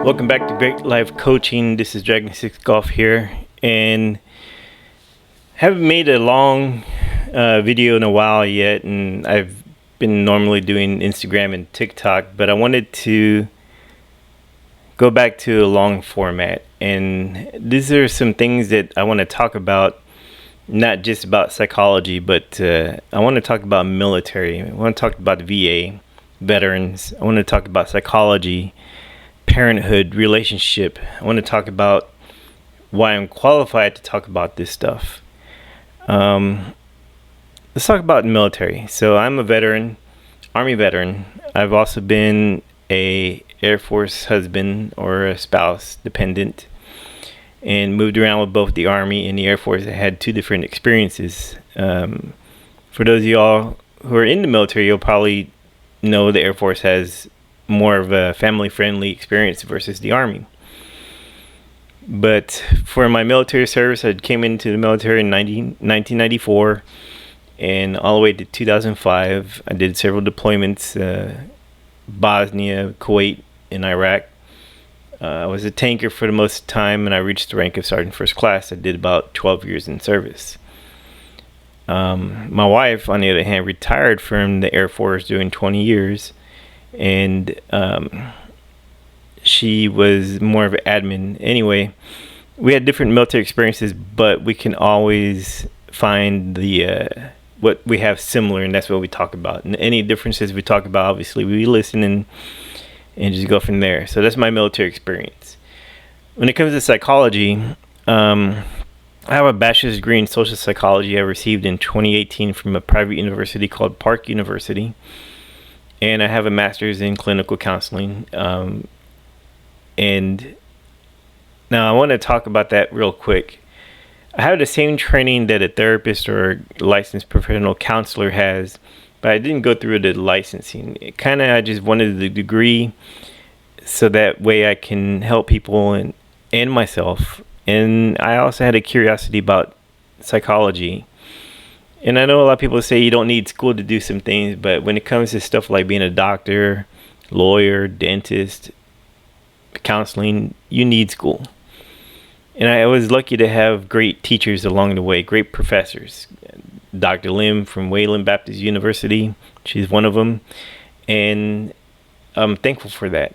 Welcome back to Great Life Coaching. This is Dragon 6 Golf here, and haven't made a long video in a while yet, and I've been normally doing Instagram and TikTok, but I wanted to go back to a long format, and these are some things that I want to talk about, not just about psychology, but I want to talk about military. I want to talk about VA, veterans. I want to talk about psychology, parenthood, relationship. I want to talk about why I'm qualified to talk about this stuff. Let's talk about military. So I'm a veteran, Army veteran. I've also been a Air Force husband or a spouse dependent, and moved around with both the Army and the Air Force. I had two different experiences. For those of y'all who are in the military, you'll probably know the Air Force has more of a family-friendly experience versus the Army. But for my military service, I came into the military in 1994, and all the way to 2005, I did several deployments, Bosnia, Kuwait, and Iraq. I was a tanker for the most time, and I reached the rank of Sergeant First Class. I did about 12 years in service. My wife, on the other hand, retired from the Air Force doing 20 years. And she was more of an admin. Anyway, we had different military experiences, but we can always find the what we have similar, and that's what we talk about. And any differences we talk about, obviously, we listen and just go from there. So that's my military experience. When it comes to psychology, I have a bachelor's degree in social psychology I received in 2018 from a private university called Park University. And I have a master's in clinical counseling. And now I want to talk about that real quick. I have the same training that a therapist or a licensed professional counselor has, but I didn't go through the licensing. I just wanted the degree so that way I can help people and myself. And I also had a curiosity about psychology. And I know a lot of people say you don't need school to do some things, but when it comes to stuff like being a doctor, lawyer, dentist, counseling, you need school. And I was lucky to have great teachers along the way, great professors. Dr. Lim from Wayland Baptist University, she's one of them. And I'm thankful for that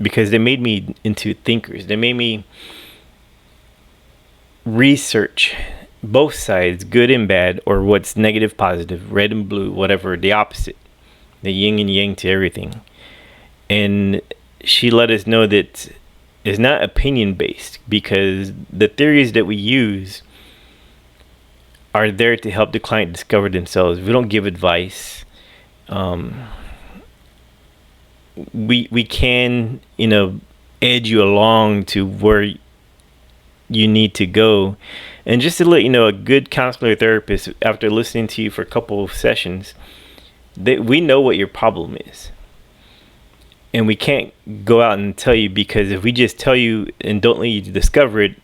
because they made me into thinkers. They made me research both sides, good and bad, or what's negative, positive, red and blue, whatever, the opposite, the yin and yang to everything. And she let us know that it's not opinion based, because the theories that we use are there to help the client discover themselves. We don't give advice. We can, edge you along to where you need to go. And just to let you know, a good counselor or therapist, after listening to you for a couple of sessions, we know what your problem is. And we can't go out and tell you, because if we just tell you and don't let you discover it,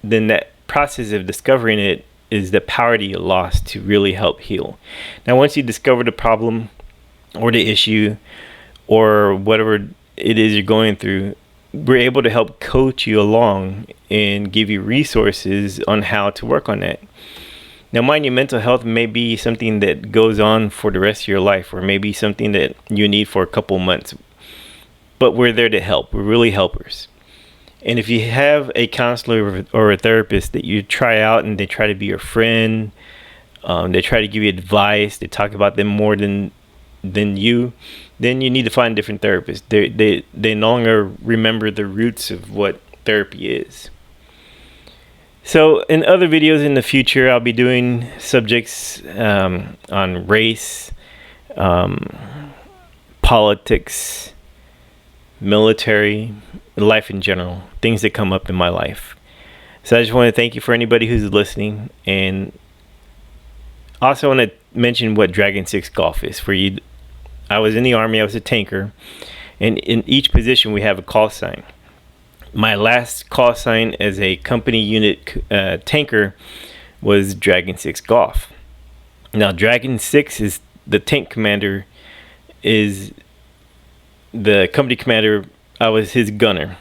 then that process of discovering it is the power that you lost to really help heal. Now, once you discover the problem or the issue or whatever it is you're going through, we're able to help coach you along and give you resources on how to work on that. Now, mind you, mental health may be something that goes on for the rest of your life, or maybe something that you need for a couple months. But we're there to help. We're really helpers. And if you have a counselor or a therapist that you try out and they try to be your friend, they try to give you advice, they talk about them more than you, then you need to find a different therapist. They no longer remember the roots of what therapy is. So in other videos in the future, I'll be doing subjects on race, politics, military, life in general, things that come up in my life. So I just want to thank you for anybody who's listening, and also want to mention what Dragon 6 Golf is for you. I was in the Army. I was a tanker, and in each position we have a call sign. My last call sign as a company unit tanker was Dragon 6 Golf. Now, Dragon 6 is the tank commander, is the company commander I was his gunner.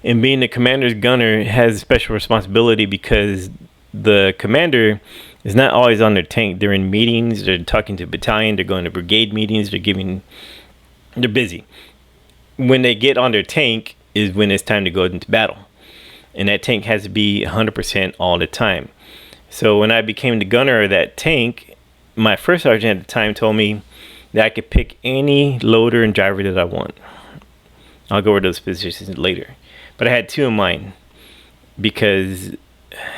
And being the commander's gunner has special responsibility because the commander is not always on their tank. They're in meetings, they're talking to battalion, they're going to brigade meetings, they're busy. When they get on their tank is when it's time to go into battle. And that tank has to be 100% all the time. So when I became the gunner of that tank, my first sergeant at the time told me that I could pick any loader and driver that I want. I'll go over those positions later. But I had two in mind because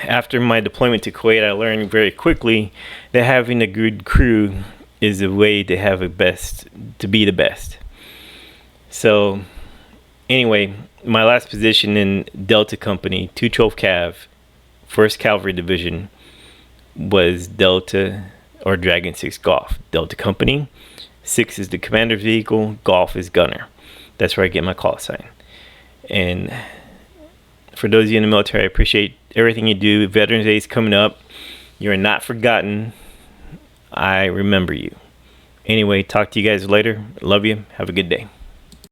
after my deployment to Kuwait, I learned very quickly that having a good crew is a way to have to be the best. So anyway, my last position in Delta Company, 212 Cav, 1st Cavalry Division, was Delta or Dragon 6 Golf. Delta Company, 6 is the commander's vehicle, Golf is gunner. That's where I get my call sign. And for those of you in the military, I appreciate everything you do. Veterans Day is coming up. You're not forgotten. I remember you. Anyway, talk to you guys later. Love you. Have a good day.